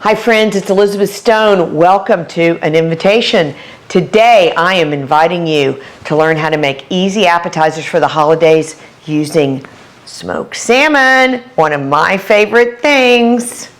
Hi friends, it's Elizabeth Stone. Welcome to An Invitation. Today I am inviting you to learn how to make easy appetizers for the holidays using smoked salmon, one of my favorite things.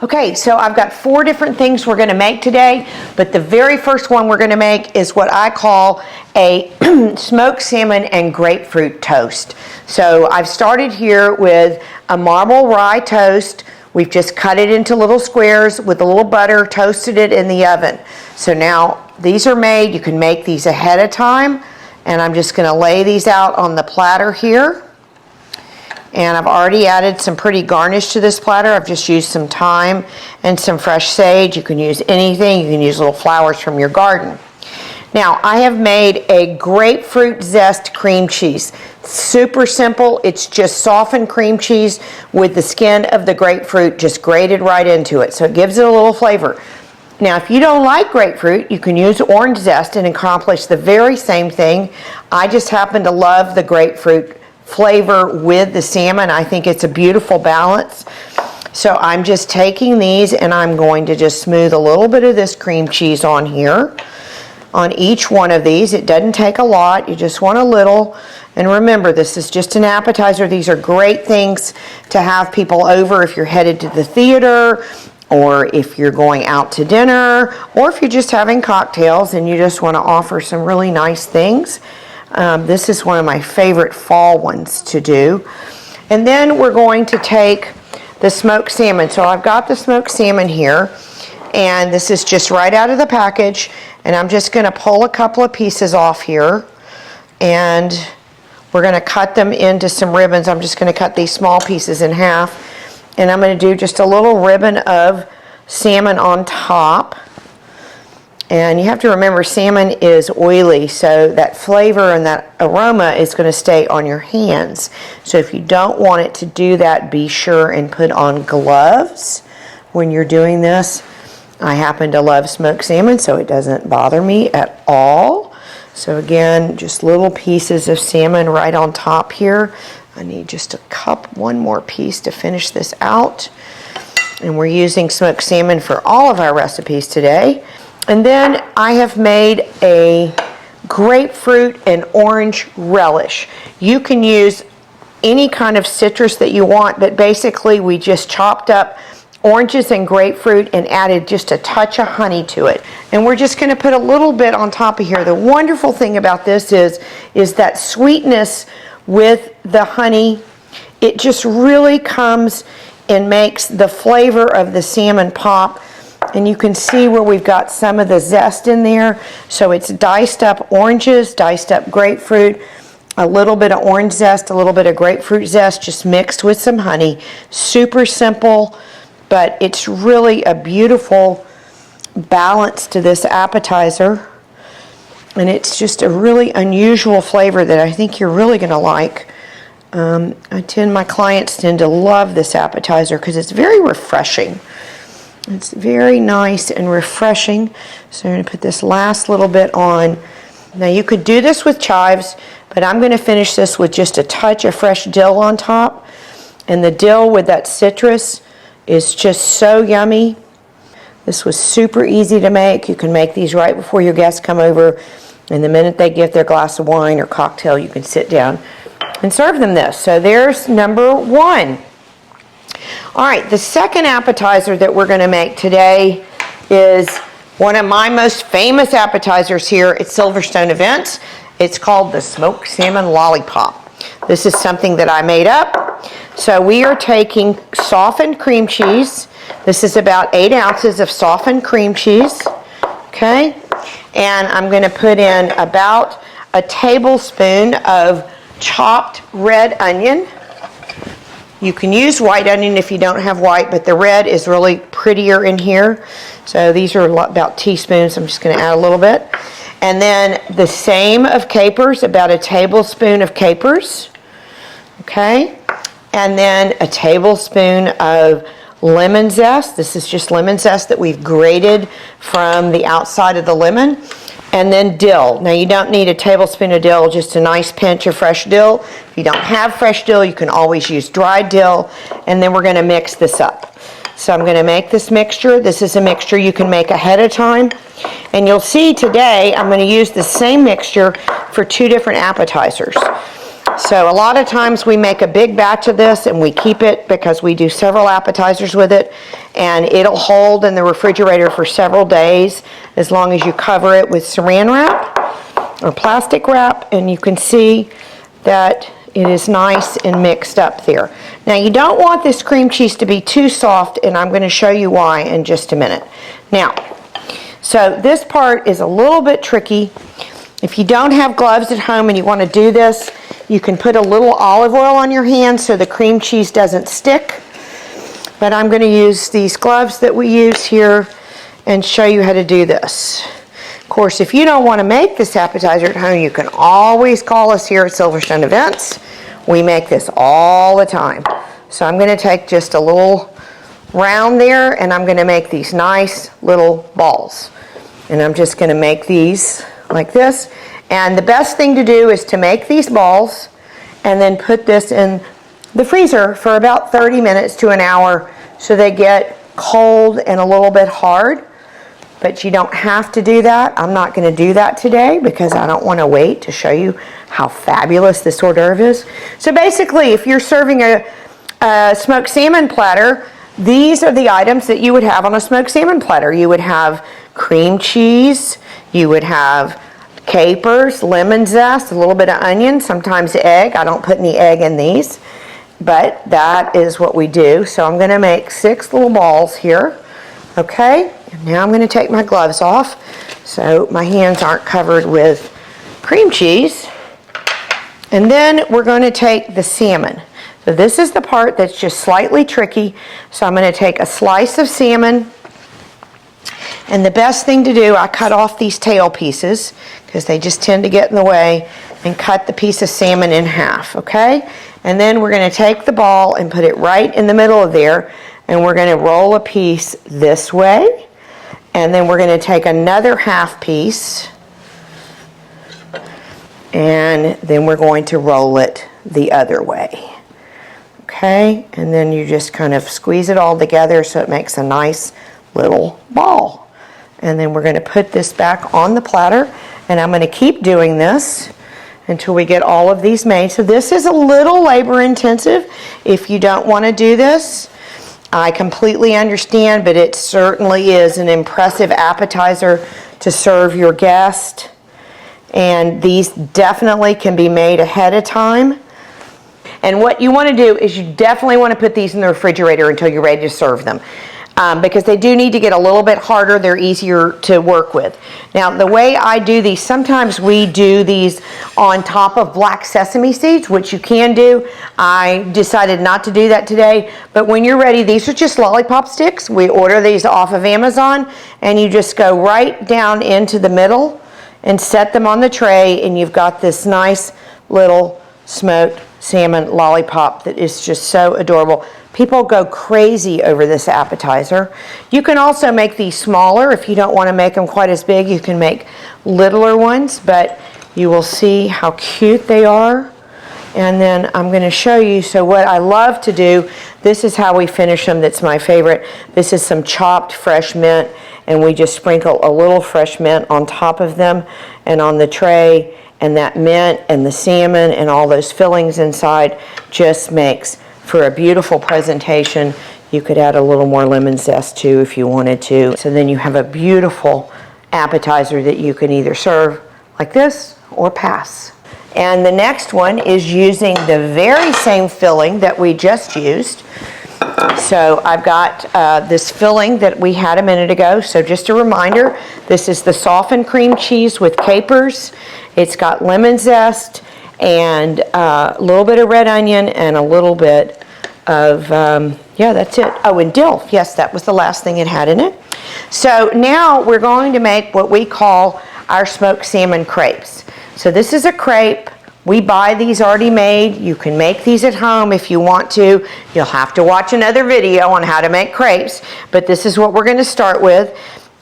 Okay, so I've got 4 different things we're going to make today, but the very first one we're going to make is what I call a smoked salmon and grapefruit toast. So I've started here with a marble rye toast. We've just cut it into little squares with a little butter, toasted it in the oven. So now these are made. You can make these ahead of time, and I'm just going to lay these out on the platter here. And I've already added some pretty garnish to this platter. I've just used some thyme and some fresh sage. You can use anything. You can use little flowers from your garden. Now, I have made a grapefruit zest cream cheese. Super simple. It's just softened cream cheese with the skin of the grapefruit just grated right into it. So it gives it a little flavor. Now, if you don't like grapefruit, you can use orange zest and accomplish the very same thing. I just happen to love the grapefruit flavor with the salmon. I think it's a beautiful balance. So I'm just taking these and I'm going to just smooth a little bit of this cream cheese on here. On each one of these, it doesn't take a lot, you just want a little. And remember, this is just an appetizer. These are great things to have people over if you're headed to the theater, or if you're going out to dinner, or if you're just having cocktails and you just want to offer some really nice things. This is one of my favorite fall ones to do. And then we're going to take the smoked salmon. So I've got the smoked salmon here, and this is just right out of the package. And I'm just going to pull a couple of pieces off here, and we're going to cut them into some ribbons. I'm just going to cut these small pieces in half, and I'm going to do just a little ribbon of salmon on top. And you have to remember, salmon is oily, so that flavor and that aroma is going to stay on your hands. So if you don't want it to do that, be sure and put on gloves when you're doing this. I happen to love smoked salmon, so it doesn't bother me at all. So again, just little pieces of salmon right on top here. I need just one more piece to finish this out. And we're using smoked salmon for all of our recipes today. And then I have made a grapefruit and orange relish. You can use any kind of citrus that you want, but basically we just chopped up oranges and grapefruit and added just a touch of honey to it. And we're just going to put a little bit on top of here. The wonderful thing about this is that sweetness with the honey. It just really comes and makes the flavor of the salmon pop. And you can see where we've got some of the zest in there. So it's diced up oranges, diced up grapefruit, a little bit of orange zest, a little bit of grapefruit zest, just mixed with some honey. Super simple, but it's really a beautiful balance to this appetizer. And it's just a really unusual flavor that I think you're really going to like. My clients tend to love this appetizer because it's very refreshing. It's very nice and refreshing. So I'm going to put this last little bit on. Now you could do this with chives, but I'm going to finish this with just a touch of fresh dill on top. And the dill with that citrus is just so yummy. This was super easy to make. You can make these right before your guests come over. And the minute they get their glass of wine or cocktail, you can sit down and serve them this. So there's number 1. All right, the second appetizer that we're going to make today is one of my most famous appetizers here at Silverstone Events. It's called the smoked salmon lollipop. This is something that I made up. So we are taking softened cream cheese. This is about 8 ounces of softened cream cheese. Okay, and I'm going to put in about a tablespoon of chopped red onion. You can use white onion if you don't have white, but the red is really prettier in here. So these are about teaspoons. I'm just going to add a little bit. And then the same of capers, about a tablespoon of capers. Okay. And then a tablespoon of lemon zest. This is just lemon zest that we've grated from the outside of the lemon. and then dill. Now you don't need a tablespoon of dill, just a nice pinch of fresh dill. If you don't have fresh dill, you can always use dried dill, and then we're going to mix this up. So I'm going to make this mixture. This is a mixture you can make ahead of time, and you'll see today I'm going to use the same mixture for 2 different appetizers. So a lot of times we make a big batch of this and we keep it because we do several appetizers with it, and it'll hold in the refrigerator for several days as long as you cover it with saran wrap or plastic wrap, and you can see that it is nice and mixed up there. Now you don't want this cream cheese to be too soft, and I'm going to show you why in just a minute. Now, so this part is a little bit tricky. If you don't have gloves at home and you want to do this, you can put a little olive oil on your hands so the cream cheese doesn't stick. But I'm going to use these gloves that we use here and show you how to do this. Of course, if you don't want to make this appetizer at home, you can always call us here at Silverstone Events. We make this all the time. So I'm going to take just a little round there, and I'm going to make these nice little balls. And I'm just going to make these like this. And the best thing to do is to make these balls and then put this in the freezer for about 30 minutes to an hour so they get cold and a little bit hard. But you don't have to do that. I'm not going to do that today because I don't want to wait to show you how fabulous this hors d'oeuvre is. So basically, if you're serving a smoked salmon platter, these are the items that you would have on a smoked salmon platter. You would have cream cheese, you would have capers, lemon zest, a little bit of onion, sometimes egg. I don't put any egg in these, but that is what we do. So I'm going to make 6 little balls here. Okay, and now I'm going to take my gloves off so my hands aren't covered with cream cheese. And then we're going to take the salmon. So this is the part that's just slightly tricky. So I'm going to take a slice of salmon. And the best thing to do, I cut off these tail pieces because they just tend to get in the way, and cut the piece of salmon in half, okay? And then we're going to take the ball and put it right in the middle of there, and we're going to roll a piece this way, and then we're going to take another half piece, and then we're going to roll it the other way. Okay, and then you just kind of squeeze it all together so it makes a nice little ball. And then we're going to put this back on the platter, and I'm going to keep doing this until we get all of these made. So this is a little labor intensive if you don't want to do this. I completely understand, but it certainly is an impressive appetizer to serve your guest. And these definitely can be made ahead of time. And what you want to do is you definitely want to put these in the refrigerator until you're ready to serve them. Because they do need to get a little bit harder. They're easier to work with. Now, the way I do these, sometimes we do these on top of black sesame seeds, which you can do. I decided not to do that today. But when you're ready, these are just lollipop sticks. We order these off of Amazon, and you just go right down into the middle and set them on the tray, and you've got this nice little smoked salmon lollipop that is just so adorable. People go crazy over this appetizer. You can also make these smaller. If you don't want to make them quite as big, you can make littler ones, but you will see how cute they are. And then I'm going to show you, so what I love to do, this is how we finish them, that's my favorite. This is some chopped fresh mint, and we just sprinkle a little fresh mint on top of them and on the tray, and that mint and the salmon and all those fillings inside just makes for a beautiful presentation. You could add a little more lemon zest too if you wanted to. So then you have a beautiful appetizer that you can either serve like this or pass. And the next one is using the very same filling that we just used. So I've got this filling that we had a minute ago. So just a reminder, this is the softened cream cheese with capers. It's got lemon zest and a little bit of red onion and a little bit of, yeah, that's it. Oh, and dill. Yes, that was the last thing it had in it. So now we're going to make what we call our smoked salmon crepes. So this is a crepe. We buy these already made. You can make these at home if you want to. You'll have to watch another video on how to make crepes, but this is what we're going to start with.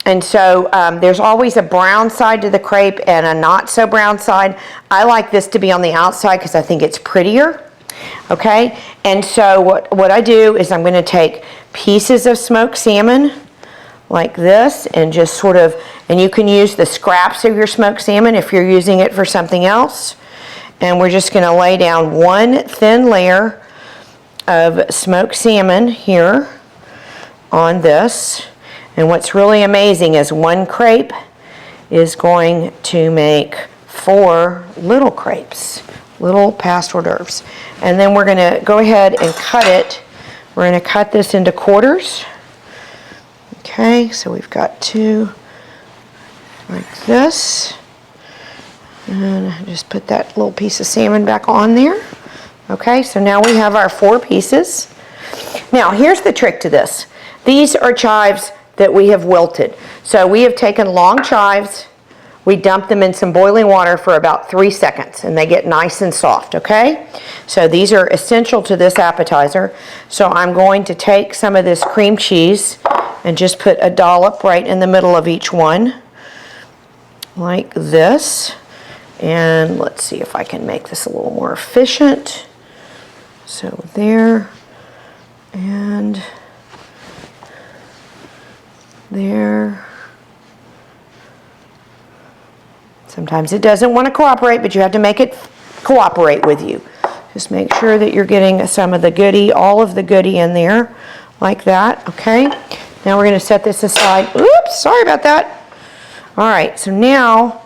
And so there's always a brown side to the crepe and a not so brown side. I like this to be on the outside because I think it's prettier. Okay, and so what I do is I'm going to take pieces of smoked salmon like this and just sort of, and you can use the scraps of your smoked salmon if you're using it for something else. And we're just going to lay down one thin layer of smoked salmon here on this. And what's really amazing is one crepe is going to make 4 little crepes, little past hors d'oeuvres. And then we're going to go ahead and cut it. We're going to cut this into quarters. Okay, so we've got 2 like this. And just put that little piece of salmon back on there. Okay, so now we have our 4 pieces. Now, here's the trick to this. These are chives that we have wilted. So we have taken long chives, we dump them in some boiling water for about 3 seconds, and they get nice and soft, okay? So these are essential to this appetizer. So I'm going to take some of this cream cheese and just put a dollop right in the middle of each one, like this. And let's see if I can make this a little more efficient. So there, and there. Sometimes it doesn't want to cooperate, but you have to make it cooperate with you. Just make sure that you're getting some of the goodie, all of the goodie in there, like that, okay? Now we're going to set this aside. Oops, sorry about that. All right, so now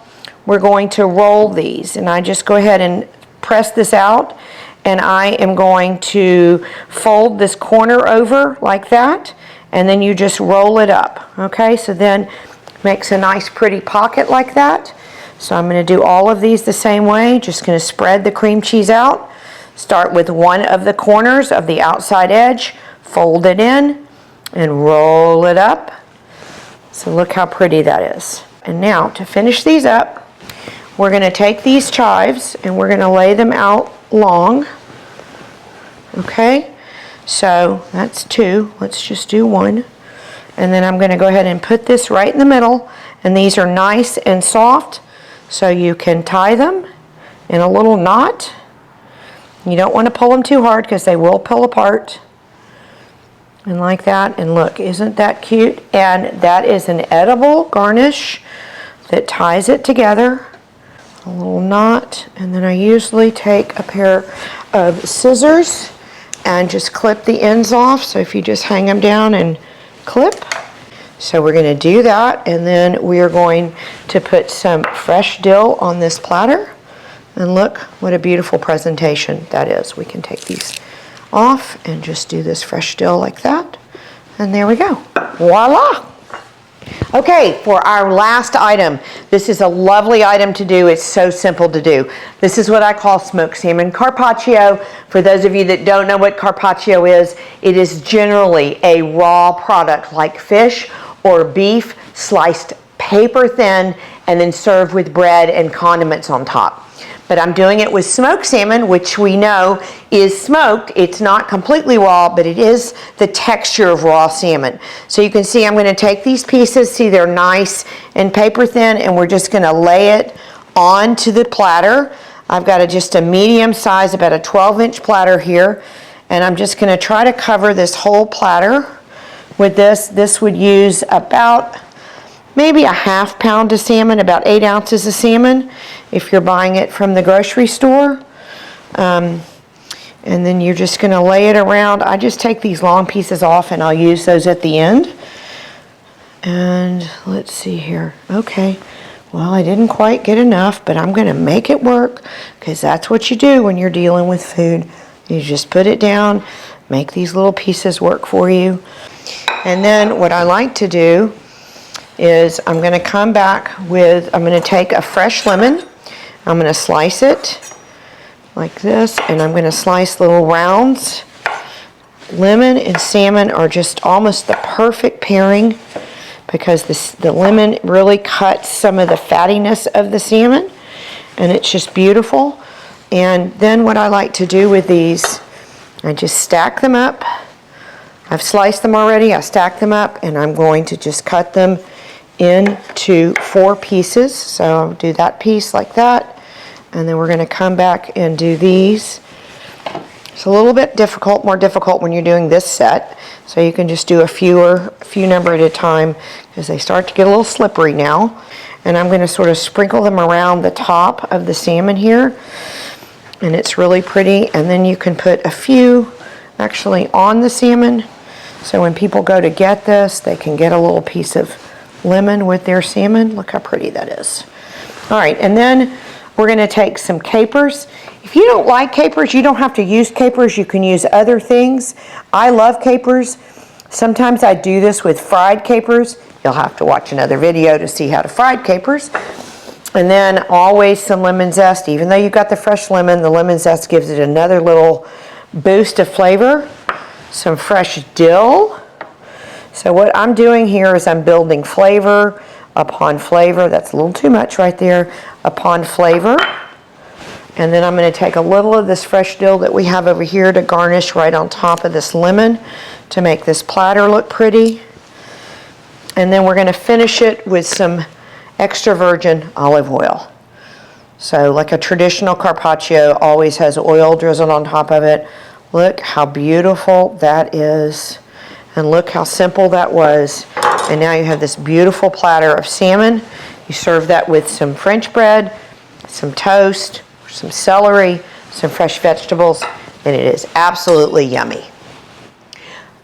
we're going to roll these, and I just go ahead and press this out, and I am going to fold this corner over like that, and then you just roll it up, okay? So then makes a nice pretty pocket like that. So I'm going to do all of these the same way. Just going to spread the cream cheese out. Start with one of the corners of the outside edge, fold it in, and roll it up. So look how pretty that is. And now to finish these up, we're going to take these chives and we're going to lay them out long. Okay, so that's 2. Let's just do 1. And then I'm going to go ahead and put this right in the middle. And these are nice and soft, so you can tie them in a little knot. You don't want to pull them too hard because they will pull apart. And like that. And look, isn't that cute? And that is an edible garnish that ties it together. A little knot. And then I usually take a pair of scissors and just clip the ends off. So if you just hang them down and clip. So we're going to do that, and then we are going to put some fresh dill on this platter. And look what a beautiful presentation that is. We can take these off and just do this fresh dill like that. And there we go. Voila! Okay, for our last item, this is a lovely item to do. It's so simple to do. This is what I call smoked salmon carpaccio. For those of you that don't know what carpaccio is, it is generally a raw product like fish or beef sliced paper thin and then served with bread and condiments on top. But I'm doing it with smoked salmon, which we know is smoked. It's not completely raw, but it is the texture of raw salmon. So you can see I'm going to take these pieces, see they're nice and paper thin, and we're just going to lay it onto the platter. I've got just a medium size, about a 12-inch platter here, and I'm just going to try to cover this whole platter with this. This would use about maybe a ½ pound of salmon, about 8 ounces of salmon if you're buying it from the grocery store. And then you're just going to lay it around. I just take these long pieces off and I'll use those at the end. And let's see here. Okay, well, I didn't quite get enough, but I'm going to make it work because that's what you do when you're dealing with food. You just put it down, make these little pieces work for you. And then what I like to do is I'm going to come back with, I'm going to take a fresh lemon, I'm going to slice it like this, and I'm going to slice little rounds. Lemon and salmon are just almost the perfect pairing because the lemon really cuts some of the fattiness of the salmon, and it's just beautiful. And then what I like to do with these, I just stack them up. I've sliced them already, I stack them up, and I'm going to just cut them into 4 pieces. So I'll do that piece like that. And then we're going to come back and do these. It's a little bit difficult, more difficult when you're doing this set. So you can just do a few number at a time because they start to get a little slippery now. And I'm going to sort of sprinkle them around the top of the salmon here. And it's really pretty. And then you can put a few actually on the salmon. So when people go to get this, they can get a little piece of lemon with their salmon. Look how pretty that is. All right, and then we're going to take some capers. If you don't like capers, you don't have to use capers. You can use other things. I love capers. Sometimes I do this with fried capers. You'll have to watch another video to see how to fry capers. And then always some lemon zest. Even though you've got the fresh lemon, the lemon zest gives it another little boost of flavor. Some fresh dill. So what I'm doing here is I'm building flavor upon flavor. That's a little too much right there. Upon flavor. And then I'm going to take a little of this fresh dill that we have over here to garnish right on top of this lemon to make this platter look pretty. And then we're going to finish it with some extra virgin olive oil. So like a traditional carpaccio always has oil drizzled on top of it. Look how beautiful that is. And look how simple that was. And now you have this beautiful platter of salmon. You serve that with some French bread, some toast, some celery, some fresh vegetables, and it is absolutely yummy.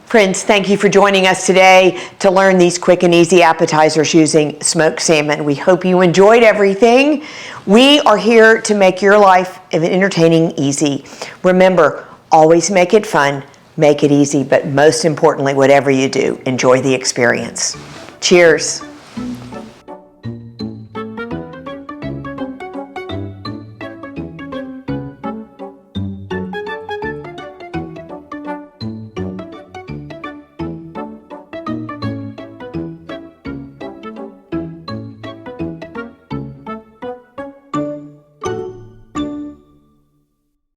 Friends, thank you for joining us today to learn these quick and easy appetizers using smoked salmon. We hope you enjoyed everything. We are here to make your life entertaining easy. Remember, always make it fun, make it easy, but most importantly, whatever you do, enjoy the experience. Cheers.